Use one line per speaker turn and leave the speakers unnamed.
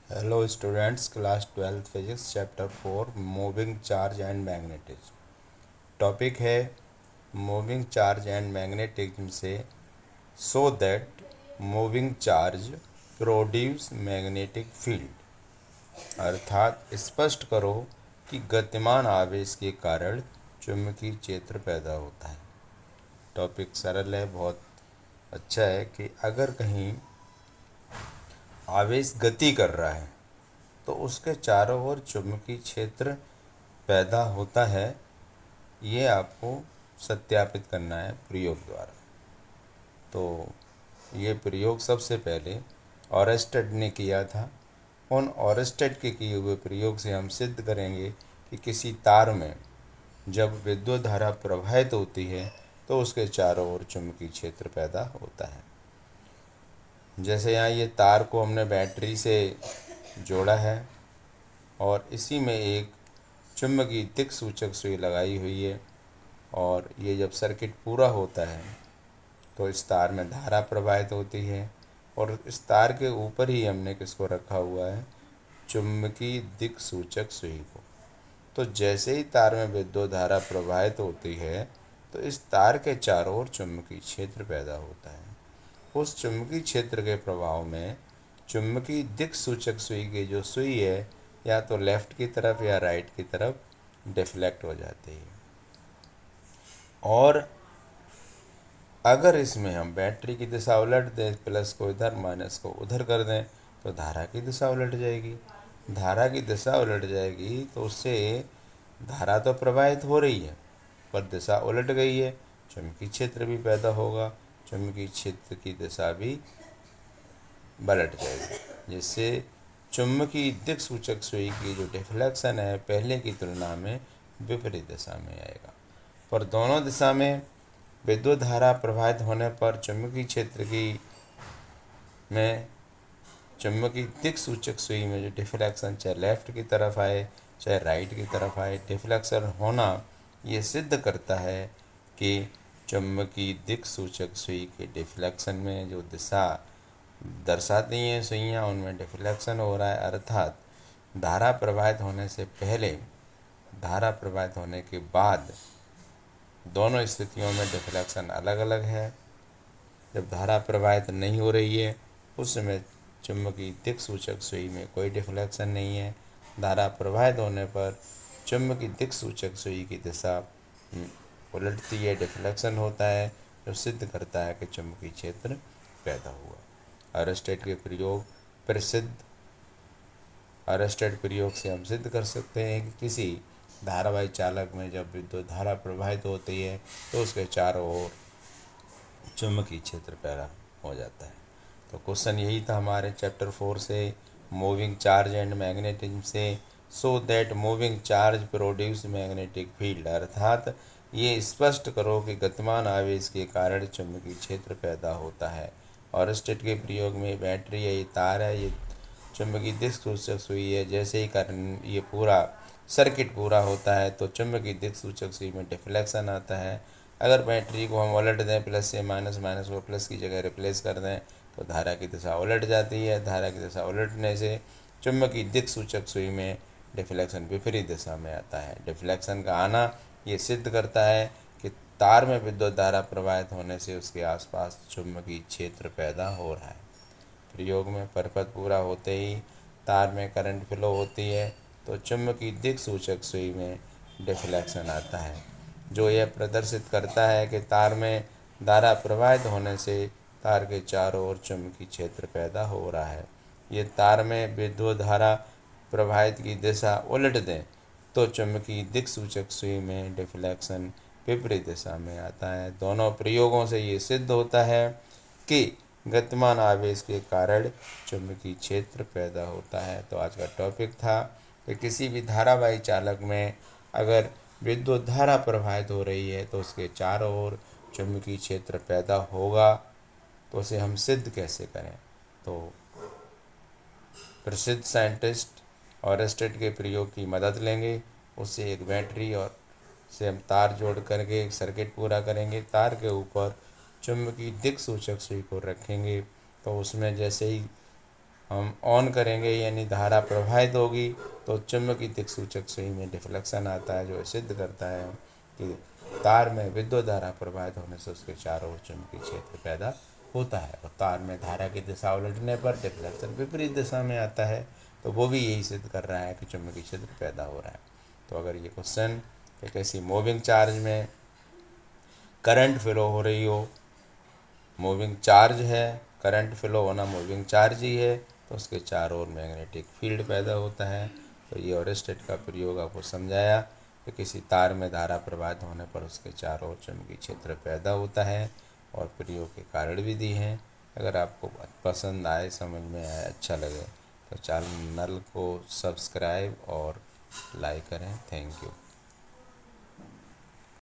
Hello students, class 12 physics chapter 4 moving charge and magnetism. Topic है moving charge and magnetism से so that moving charge produce magnetic field. अर्थात स्पष्ट करो कि गतिमान आवेश के कारण चुंबकीय क्षेत्र पैदा होता है। टॉपिक सरल है, बहुत अच्छा है कि अगर कहीं आवेश गति कर रहा है तो उसके चारों ओर चुंबकीय क्षेत्र पैदा होता है। ये आपको सत्यापित करना है प्रयोग द्वारा। तो ये प्रयोग सबसे पहले ऑरेस्टेड ने किया था। उन ऑरेस्टेड के किए हुए प्रयोग से हम सिद्ध करेंगे कि किसी तार में जब विद्युत धारा प्रवाहित होती है तो उसके चारों ओर चुंबकीय क्षेत्र पैदा होता है। जैसे यहाँ ये तार को हमने बैटरी से जोड़ा है और इसी में एक चुंबकीय दिक् सूचक सुई लगाई हुई है, और ये जब सर्किट पूरा होता है तो इस तार में धारा प्रवाहित होती है, और इस तार के ऊपर ही हमने किसको रखा हुआ है, चुंबकीय दिक् सूचक सुई को। तो जैसे ही तार में विद्युत धारा प्रवाहित होती है तो इस तार के चारों ओर चुंबकीय क्षेत्र पैदा होता है। उस चुंबकीय क्षेत्र के प्रभाव में चुंबकीय दिक् सूचक सुई की जो सुई है या तो लेफ्ट की तरफ या राइट की तरफ डिफ्लेक्ट हो जाती है। और अगर इसमें हम बैटरी की दिशा उलट दें, प्लस को इधर माइनस को उधर कर दें, तो धारा की दिशा उलट जाएगी। धारा की दिशा उलट जाएगी तो उससे धारा तो प्रवाहित हो रही है पर दिशा उलट गई है, चुंबकीय क्षेत्र भी पैदा होगा, चुंबकीय क्षेत्र की दिशा भी पलट जाएगी, जिससे चुंबकीय दिक् सूचक सुई की जो डिफ्लेक्शन है पहले की तुलना में विपरीत दिशा में आएगा। पर दोनों दिशा में विद्युत धारा प्रवाहित होने पर चुंबकीय क्षेत्र की में चुंबकीय दिक् सूचक सुई में जो डिफ्लेक्शन चाहे लेफ्ट की तरफ आए चाहे राइट की तरफ आए, डिफ्लेक्शन होना ये सिद्ध करता है कि चुंबकीय दिक् सूचक सुई के डिफ्लेक्शन में जो दिशा दर्शाती हैं सुइयाँ उनमें डिफ्लेक्शन हो रहा है। अर्थात धारा प्रवाहित होने से पहले, धारा प्रवाहित होने के बाद दोनों स्थितियों में डिफ्लेक्शन अलग अलग है। जब धारा प्रवाहित नहीं हो रही है उस समय चुंबकीय दिक् सूचक सुई में कोई डिफ्लेक्शन नहीं है। धारा प्रवाहित होने पर चुंबकीय दिक् सूचक सुई की दिशा उलटती है, डिफ्लेक्शन होता है, जो सिद्ध करता है कि चुंबकीय क्षेत्र पैदा हुआ। अरेस्टेड के प्रयोग प्रसिद्ध अरेस्टेड प्रयोग से हम सिद्ध कर सकते हैं कि किसी धारावाही चालक में जब विद्युत धारा प्रवाहित होती है तो उसके चारों ओर चुंबकीय क्षेत्र पैदा हो जाता है। तो क्वेश्चन यही था हमारे चैप्टर 4 से मूविंग चार्ज एंड मैग्नेटिज्म से, so that moving charge produce magnetic field. अर्थात ये स्पष्ट करो कि गतिमान आवेश के कारण चुंबकीय क्षेत्र पैदा होता है। और स्टेट के प्रयोग में बैटरी है, ये तार है, ये चुंबकीय दिक् सूचक सुई है। जैसे ही करंट ये पूरा सर्किट पूरा होता है तो चुंबकीय दिक् सूचक सुई में डिफ्लेक्शन आता है। अगर बैटरी को हम उलट दें, प्लस से माइनस, माइनस को प्लस की जगह रिप्लेस कर दें, तो धारा की दिशा उलट जाती है। धारा की दिशा उलटने से चुंबकीय दिक् सूचक सुई में डिफ्लेक्शन विपरीत दिशा में आता है। डिफ्लेक्शन का आना ये सिद्ध करता है कि तार में विद्युत धारा प्रवाहित होने से उसके आसपास चुंबकीय क्षेत्र पैदा हो रहा है। प्रयोग में परिपथ पूरा होते ही तार में करंट फ्लो होती है तो चुंबकीय दिक् सूचक सुई में डिफ्लेक्शन आता है, जो यह प्रदर्शित करता है कि तार में धारा प्रवाहित होने से तार के चारों ओर चुंबकीय क्षेत्र पैदा हो रहा है। ये तार में विद्युत धारा प्रवाहित की दिशा उलट दें तो चुंबकीय दिक् सूचक सुई में डिफ्लेक्शन विपरीत दिशा में आता है। दोनों प्रयोगों से ये सिद्ध होता है कि गतिमान आवेश के कारण चुंबकीय क्षेत्र पैदा होता है। तो आज का टॉपिक था कि किसी भी धारावाही चालक में अगर विद्युत धारा प्रवाहित हो रही है तो उसके चारों ओर चुंबकीय क्षेत्र पैदा होगा, तो उसे हम सिद्ध कैसे करें। तो प्रसिद्ध साइंटिस्ट ऑरेस्टेड के प्रयोग की मदद लेंगे। उससे एक बैटरी और से हम तार जोड़ करके एक सर्किट पूरा करेंगे। तार के ऊपर चुंबकीय दिक् सूचक सुई को रखेंगे तो उसमें जैसे ही हम ऑन करेंगे यानी धारा प्रवाहित होगी तो चुंबकीय दिक्सूचक सुई में डिफ्लेक्शन आता है, जो सिद्ध करता है कि तार में विद्युत धारा प्रवाहित होने से उसके चारों ओर चुंबकीय क्षेत्र पैदा होता है। और तार में धारा की दिशा उलटने पर डिफ्लेक्शन विपरीत दिशा में आता है, तो वो भी यही सिद्ध कर रहा है कि चुंबकीय क्षेत्र पैदा हो रहा है। तो अगर ये क्वेश्चन कि किसी मूविंग चार्ज में करंट फ्लो हो रही हो, मूविंग चार्ज है, करंट फ्लो होना मूविंग चार्ज ही है, तो उसके चारों ओर मैग्नेटिक फील्ड पैदा होता है। तो ये ओरेस्टेड का प्रयोग आपको समझाया कि किसी तार में धारा प्रवाहित होने पर उसके चारों ओर चुंबकीय क्षेत्र पैदा होता है, और प्रयोग के कारण भी दिए हैं। अगर आपको पसंद आए, समझ में आए, अच्छा लगे तो चैनल को सब्सक्राइब और लाइक करें। Thank you.